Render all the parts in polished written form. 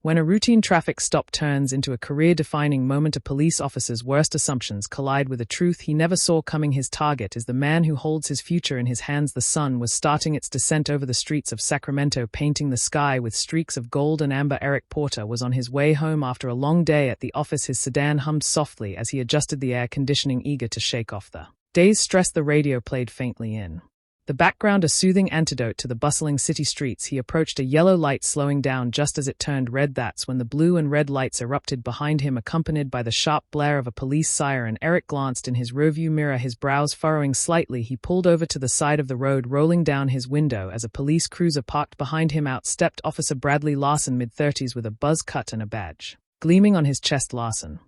When a routine traffic stop turns into a career-defining moment, a police officer's worst assumptions collide with a truth he never saw coming. His target is the man who holds his future in his hands. The sun was starting its descent over the streets of Sacramento, painting the sky with streaks of gold and amber. Eric Porter was on his way home after a long day at the office. His sedan hummed softly as he adjusted the air conditioning, eager to shake off the day's stress. The radio played faintly in the background, a soothing antidote to the bustling city streets. He approached a yellow light, slowing down just as it turned red. That's when the blue and red lights erupted behind him, accompanied by the sharp blare of a police siren. Eric glanced in his rearview mirror, his brows furrowing slightly. He pulled over to the side of the road, rolling down his window as a police cruiser parked behind him. Out stepped Officer Bradley Larson, mid-30s, with a buzz cut and a badge gleaming on his chest. Larson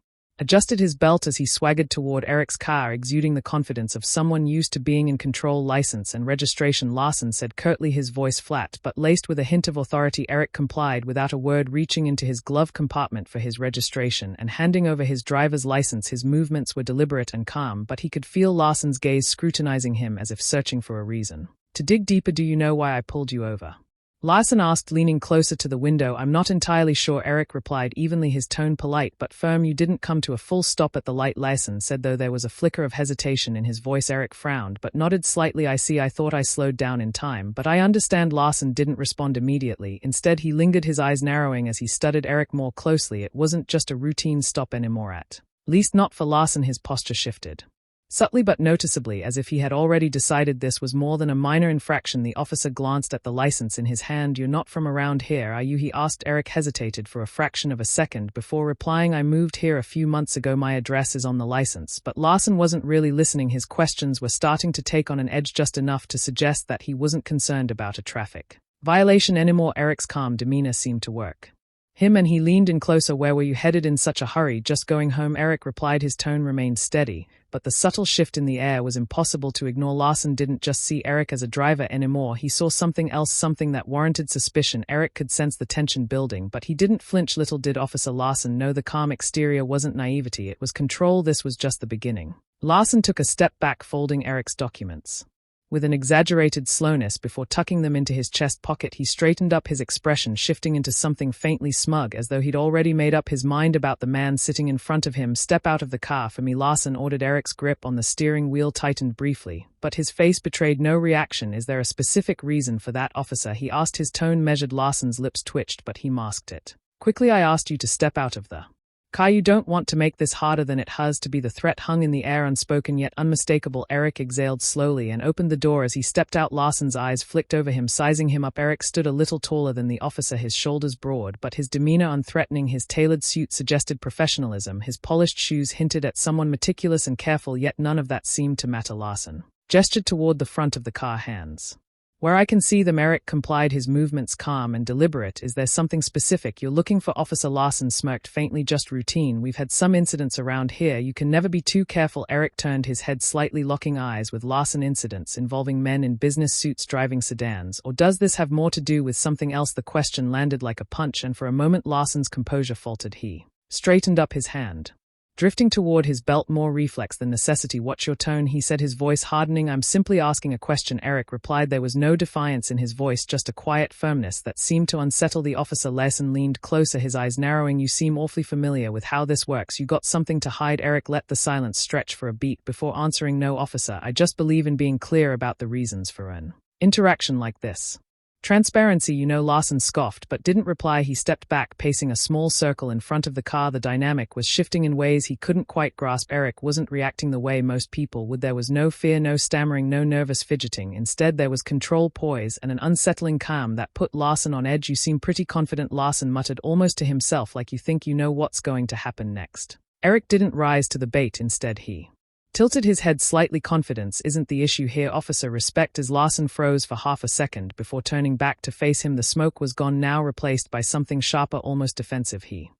adjusted his belt as he swaggered toward Eric's car, exuding the confidence of someone used to being in control. License and registration, Larson said curtly, his voice flat but laced with a hint of authority. Eric complied without a word, reaching into his glove compartment for his registration and handing over his driver's license. His movements were deliberate and calm, but he could feel Larson's gaze scrutinizing him as if searching for a reason to dig deeper. Do you know why I pulled you over? Larson asked, leaning closer to the window. I'm not entirely sure, Eric replied evenly, his tone polite but firm. You didn't come to a full stop at the light, Larson said, though there was a flicker of hesitation in his voice. Eric frowned but nodded slightly. I see. I thought I slowed down in time, but I understand. Larson didn't respond immediately. Instead, he lingered, his eyes narrowing as he studied Eric more closely. It wasn't just a routine stop anymore, at least not for Larson. His posture shifted subtly but noticeably, as if he had already decided this was more than a minor infraction. The officer glanced at the license in his hand. You're not from around here, are you? He asked. Eric hesitated for a fraction of a second before replying, I moved here a few months ago. My address is on the license. But Larson wasn't really listening. His questions were starting to take on an edge, just enough to suggest that he wasn't concerned about a traffic violation anymore. Eric's calm demeanor seemed to work him, and he leaned in closer. Where were you headed in such a hurry? Just going home, Eric replied. His tone remained steady, but the subtle shift in the air was impossible to ignore. Larson didn't just see Eric as a driver anymore. He saw something else, something that warranted suspicion. Eric could sense the tension building, but he didn't flinch. Little did Officer Larson know the calm exterior wasn't naivety, it was control. This was just the beginning. Larson took a step back, folding Eric's documents with an exaggerated slowness before tucking them into his chest pocket. He straightened up, his expression shifting into something faintly smug, as though he'd already made up his mind about the man sitting in front of him. Step out of the car for me, Larson ordered. Eric's grip on the steering wheel tightened briefly, but his face betrayed no reaction. Is there a specific reason for that, officer? He asked, his tone measured. Larson's lips twitched, but he masked it quickly. I asked you to step out of the car. You don't want to make this harder than it has to be. The threat hung in the air, unspoken yet unmistakable. Eric exhaled slowly and opened the door. As he stepped out, Larson's eyes flicked over him, sizing him up. Eric stood a little taller than the officer, his shoulders broad, but his demeanor unthreatening. His tailored suit suggested professionalism. His polished shoes hinted at someone meticulous and careful, yet none of that seemed to matter. Larson gestured toward the front of the car, hands where I can see them. Eric complied, his movements calm and deliberate. Is there something specific you're looking for? Officer Larson smirked faintly. Just routine. We've had some incidents around here. You can never be too careful. Eric turned his head slightly, locking eyes with Larson. Incidents involving men in business suits driving sedans, or does this have more to do with something else? The question landed like a punch, and for a moment Larson's composure faltered. He straightened up, his hand drifting toward his belt, more reflex than necessity. Watch your tone, he said, his voice hardening. I'm simply asking a question, Eric replied. There was no defiance in his voice, just a quiet firmness that seemed to unsettle the officer. Larson leaned closer, his eyes narrowing. You seem awfully familiar with how this works. You got something to hide? Eric let the silence stretch for a beat before answering. No, officer, I just believe in being clear about the reasons for an interaction like this. Transparency, you know. Larson scoffed, but didn't reply. He stepped back, pacing a small circle in front of the car. The dynamic was shifting in ways he couldn't quite grasp. Eric wasn't reacting the way most people would. There was no fear, no stammering, no nervous fidgeting. Instead, there was control, poise, and an unsettling calm that put Larson on edge. You seem pretty confident, Larson muttered, almost to himself, like you think you know what's going to happen next. Eric didn't rise to the bait. Instead, he tilted his head slightly. Confidence isn't the issue here, officer. Respect. As Larson froze for half a second before turning back to face him. The smoke was gone now, replaced by something sharper, almost defensive. He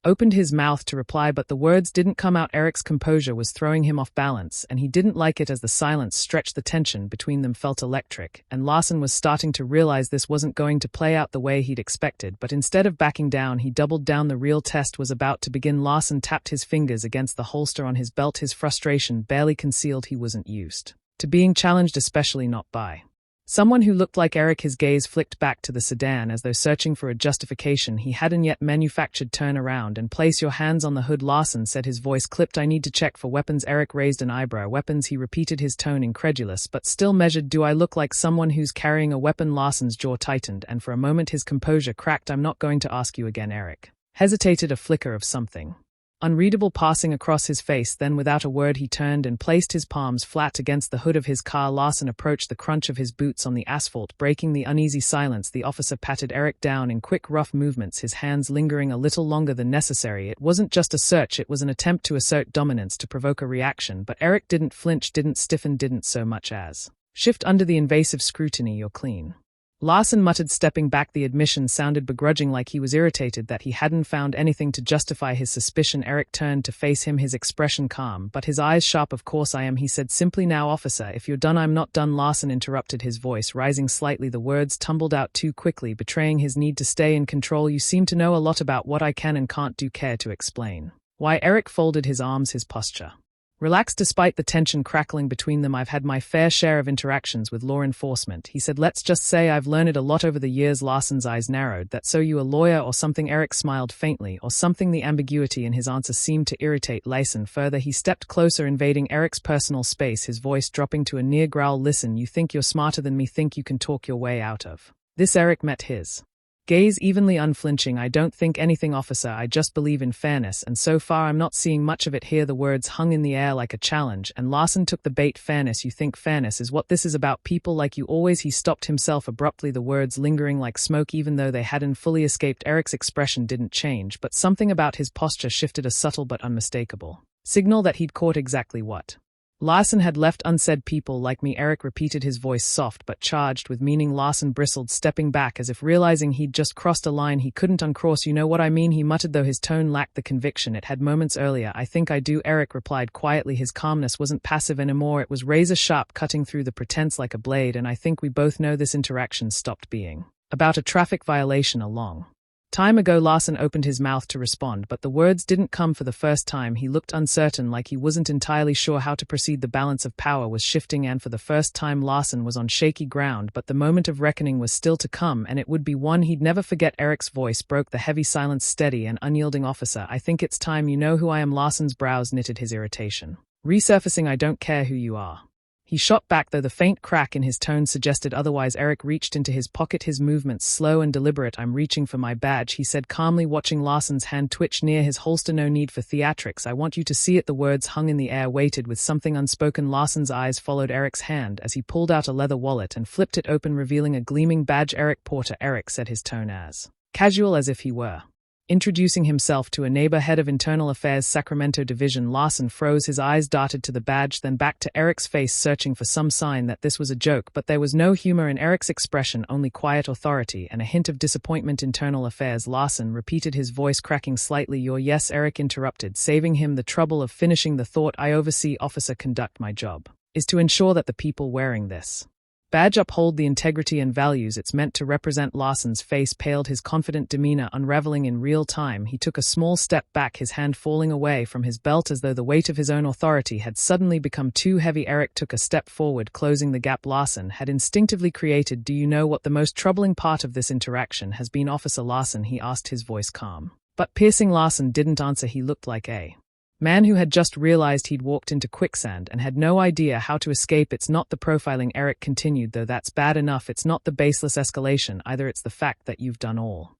opened his mouth to reply, but the words didn't come out. Eric's composure was throwing him off balance, and he didn't like it. As the silence stretched, the tension between them felt electric, and Larson was starting to realize this wasn't going to play out the way he'd expected. But instead of backing down, he doubled down. The real test was about to begin. Larson tapped his fingers against the holster on his belt, his frustration barely concealed. He wasn't used to being challenged, especially not by Someone who looked like Eric. His gaze flicked back to the sedan as though searching for a justification he hadn't yet manufactured. Turn around and place your hands on the hood, Larson said, his voice clipped. I need to check for weapons. Eric raised an eyebrow. Weapons, he repeated, his tone incredulous but still measured. Do I look like someone who's carrying a weapon? Larson's jaw tightened and for a moment his composure cracked. I'm not going to ask you again. Eric hesitated, a flicker of something unreadable passing across his face. Then without a word he turned and placed his palms flat against the hood of his car. Larson approached, the crunch of his boots on the asphalt breaking the uneasy silence. The officer patted Eric down in quick, rough movements, his hands lingering a little longer than necessary. It wasn't just a search, it was an attempt to assert dominance, to provoke a reaction, but Eric didn't flinch, didn't stiffen, didn't so much as shift under the invasive scrutiny. You're clean, Larson muttered, stepping back. The admission sounded begrudging, like he was irritated that he hadn't found anything to justify his suspicion. Eric turned to face him, his expression calm, but his eyes sharp. Of course I am, he said simply. Now officer, if you're done, I'm not done. Larson interrupted, his voice rising slightly. The words tumbled out too quickly, betraying his need to stay in control. You seem to know a lot about what I can and can't do. Care to explain why? Eric folded his arms, his posture relaxed despite the tension crackling between them. I've had my fair share of interactions with law enforcement, he said. Let's just say I've learned a lot over the years. Larson's eyes narrowed. That so you a lawyer or something? Eric smiled faintly. Or something? The ambiguity in his answer seemed to irritate Larson further. He stepped closer, invading Eric's personal space, his voice dropping to a near growl. Listen, you think you're smarter than me, think you can talk your way out of this? Eric met his gaze evenly unflinching. I don't think anything, officer. I just believe in fairness, and so far I'm not seeing much of it here. The words hung in the air like a challenge, and Larson took the bait. Fairness? You think fairness is what this is about? People like you always? He stopped himself abruptly, the words lingering like smoke even though they hadn't fully escaped. Eric's expression didn't change, but something about his posture shifted, a subtle but unmistakable signal that he'd caught exactly what Larson had left unsaid. People like me, Eric repeated, his voice soft but charged with meaning. Larson bristled, stepping back as if realizing he'd just crossed a line he couldn't uncross. You know what I mean, he muttered, though his tone lacked the conviction it had moments earlier. I think I do, Eric replied quietly. His calmness wasn't passive anymore, it was razor sharp, cutting through the pretense like a blade. And I think we both know this interaction stopped being about a traffic violation a long time ago. Larson opened his mouth to respond, but the words didn't come. For the first time he looked uncertain, like he wasn't entirely sure how to proceed. The balance of power was shifting, and for the first time Larson was on shaky ground. But the moment of reckoning was still to come, and it would be one he'd never forget. Eric's voice broke the heavy silence, steady and unyielding. Officer, I think it's time. You know who I am? Larson's brows knitted, his irritation resurfacing. I don't care who you are, he shot back, though the faint crack in his tone suggested otherwise. Eric reached into his pocket, his movements slow and deliberate. I'm reaching for my badge, he said calmly, watching Larson's hand twitch near his holster. No need for theatrics, I want you to see it. The words hung in the air, weighted with something unspoken. Larson's eyes followed Eric's hand as he pulled out a leather wallet and flipped it open, revealing a gleaming badge. Eric Porter, Eric said, his tone as casual as if he were introducing himself to a neighbor. Head of Internal Affairs, Sacramento Division. Larson froze, his eyes darted to the badge, then back to Eric's face, searching for some sign that this was a joke, but there was no humor in Eric's expression, only quiet authority and a hint of disappointment. Internal Affairs, Larson repeated, his voice cracking slightly. Your yes, Eric interrupted, saving him the trouble of finishing the thought. I oversee, officer, conduct. My job is to ensure that the people wearing this badge uphold the integrity and values it's meant to represent. Larson's face paled, his confident demeanor unraveling in real time. He took a small step back, his hand falling away from his belt as though the weight of his own authority had suddenly become too heavy. Eric took a step forward, closing the gap Larson had instinctively created. Do you know what the most troubling part of this interaction has been, Officer Larson? He asked, his voice calm but piercing. Larson didn't answer. He looked like a man who had just realized he'd walked into quicksand and had no idea how to escape. It's not the profiling, Eric continued, though that's bad enough. It's not the baseless escalation either. It's the fact that you've done all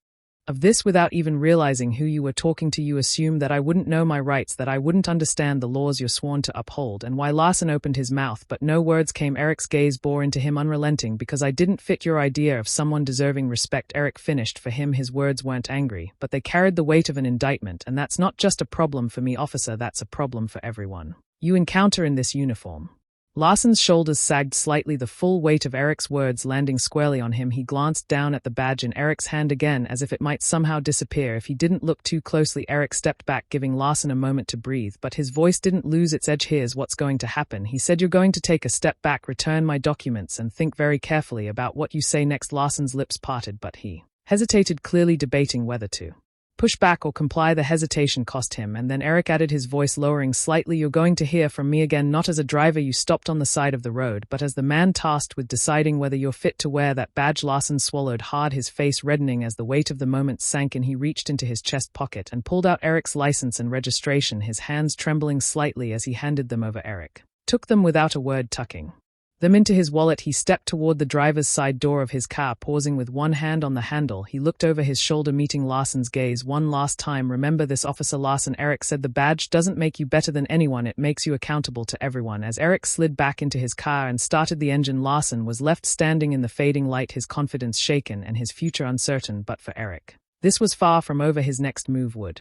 of this without even realizing who you were talking to. You assume that I wouldn't know my rights, that I wouldn't understand the laws you're sworn to uphold. And why? Larson opened his mouth, but no words came. Eric's gaze bore into him, unrelenting. Because I didn't fit your idea of someone deserving respect, Eric finished. For him, his words weren't angry, but they carried the weight of an indictment. And that's not just a problem for me, officer, that's a problem for everyone you encounter in this uniform. Larson's shoulders sagged slightly, the full weight of Eric's words landing squarely on him. He glanced down at the badge in Eric's hand again, as if it might somehow disappear if he didn't look too closely. Eric stepped back, giving Larson a moment to breathe, but his voice didn't lose its edge. Here's what's going to happen, he said. You're going to take a step back, return my documents, and think very carefully about what you say next. Larson's lips parted, but he hesitated, clearly debating whether to Push back or comply, the hesitation cost him, and then Eric added, his voice lowering slightly, "You're going to hear from me again, not as a driver you stopped on the side of the road, but as the man tasked with deciding whether you're fit to wear that badge." Larson swallowed hard, his face reddening as the weight of the moment sank in. He reached into his chest pocket and pulled out Eric's license and registration, his hands trembling slightly as he handed them over. Eric took them without a word, tucking them into his wallet. He stepped toward the driver's side door of his car, pausing with one hand on the handle. He looked over his shoulder, meeting Larson's gaze one last time. "Remember this, Officer Larson," Eric said. "The badge doesn't make you better than anyone, it makes you accountable to everyone." As Eric slid back into his car and started the engine, Larson was left standing in the fading light, his confidence shaken and his future uncertain. But for Eric, this was far from over. His next move would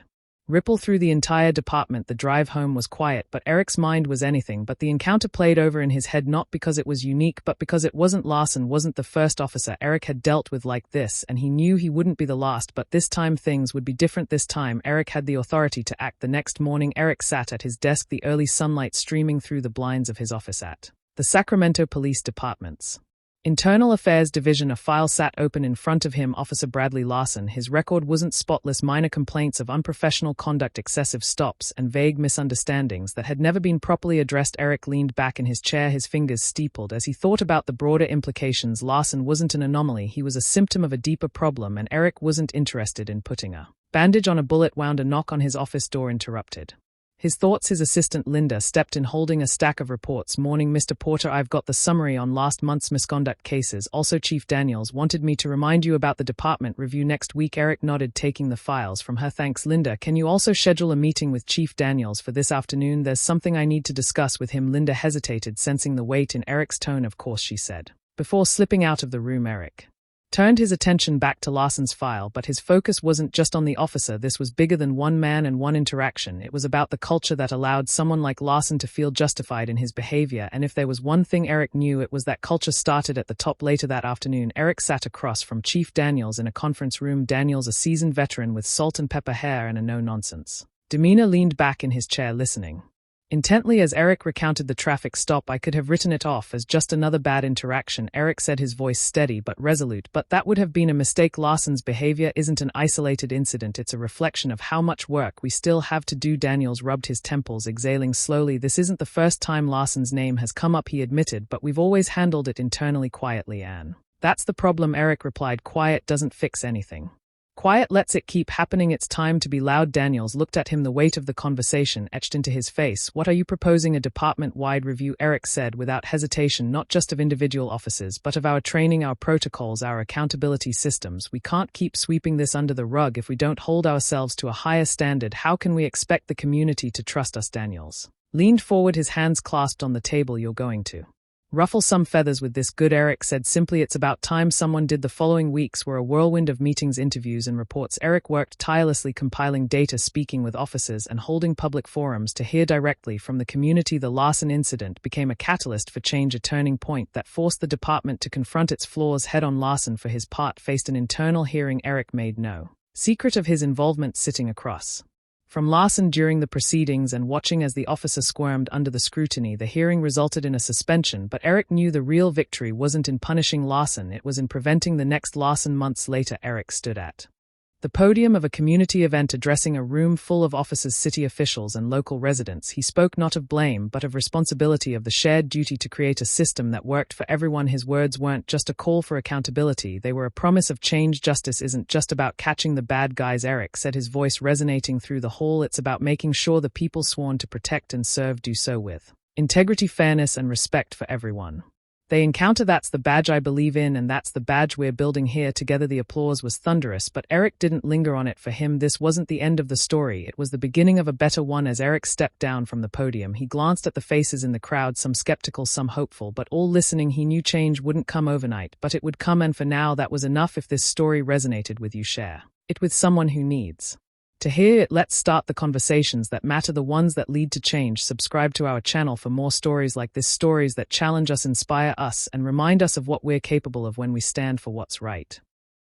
ripple through the entire department. The drive home was quiet, but Eric's mind was anything but. The encounter played over in his head, not because it was unique, but because it wasn't. Larson wasn't the first officer Eric had dealt with like this, and he knew he wouldn't be the last. But this time things would be different. This time Eric had the authority to act. The next morning, Eric sat at his desk, the early sunlight streaming through the blinds of his office at the Sacramento Police Department's Internal Affairs Division. A file sat open in front of him. Officer Bradley Larson. His record wasn't spotless. Minor complaints of unprofessional conduct, excessive stops, and vague misunderstandings that had never been properly addressed. Eric leaned back in his chair, his fingers steepled as he thought about the broader implications. Larson wasn't an anomaly. He was a symptom of a deeper problem, and Eric wasn't interested in putting a bandage on a bullet wound. A knock on his office door interrupted his thoughts. His assistant Linda stepped in, holding a stack of reports. "Morning, Mr. Porter. I've got the summary on last month's misconduct cases. Also, Chief Daniels wanted me to remind you about the department review next week." Eric nodded, taking the files from her. "Thanks, Linda. Can you also schedule a meeting with Chief Daniels for this afternoon? There's something I need to discuss with him." Linda hesitated, sensing the weight in Eric's tone. "Of course," she said. Before slipping out of the room, Eric turned his attention back to Larson's file, but his focus wasn't just on the officer. This was bigger than one man and one interaction. It was about the culture that allowed someone like Larson to feel justified in his behavior, and if there was one thing Eric knew, it was that culture started at the top. Later that afternoon, Eric sat across from Chief Daniels in a conference room. Daniels, a seasoned veteran with salt and pepper hair and a no-nonsense demeanor, leaned back in his chair, listening intently as Eric recounted the traffic stop. "I could have written it off as just another bad interaction," Eric said, his voice steady but resolute. "But that would have been a mistake. Larson's behavior isn't an isolated incident. It's a reflection of how much work we still have to do." Daniels rubbed his temples, exhaling slowly. "This isn't the first time Larson's name has come up," he admitted, "but we've always handled it internally quietly, and that's the problem." Eric replied, "Quiet doesn't fix anything. Quiet lets it keep happening. It's time to be loud." Daniels looked at him, the weight of the conversation etched into his face. "What are you proposing?" "A department-wide review," Eric said without hesitation, "not just of individual officers, but of our training, our protocols, our accountability systems. We can't keep sweeping this under the rug. If we don't hold ourselves to a higher standard, how can we expect the community to trust us?" Daniels leaned forward, his hands clasped on the table. "You're going to ruffle some feathers with this." "Good," Eric said simply. "It's about time someone did." The following weeks were a whirlwind of meetings, interviews, and reports. Eric worked tirelessly compiling data, speaking with officers, and holding public forums to hear directly from the community. The Larson incident became a catalyst for change, a turning point that forced the department to confront its flaws head-on. Larson, for his part, faced an internal hearing. Eric made no secret of his involvement, sitting across from Larson during the proceedings and watching as the officer squirmed under the scrutiny. The hearing resulted in a suspension, but Eric knew the real victory wasn't in punishing Larson, it was in preventing the next Larson. Months later, Eric stood at the podium of a community event, addressing a room full of officers, city officials, and local residents. He spoke not of blame, but of responsibility, of the shared duty to create a system that worked for everyone. His words weren't just a call for accountability, they were a promise of change. "Justice isn't just about catching the bad guys," Eric said, his voice resonating through the hall. "It's about making sure the people sworn to protect and serve do so with integrity, fairness, and respect for everyone they encounter. That's the badge I believe in, and that's the badge we're building here together." The applause was thunderous, but Eric didn't linger on it. For him, this wasn't the end of the story, it was the beginning of a better one. As Eric stepped down from the podium, he glanced at the faces in the crowd, some skeptical, some hopeful, but all listening. He knew change wouldn't come overnight, but it would come, and for now that was enough. If this story resonated with you, share it with someone who needs to hear it. Let's start the conversations that matter, the ones that lead to change. Subscribe to our channel for more stories like this, stories that challenge us, inspire us, and remind us of what we're capable of when we stand for what's right.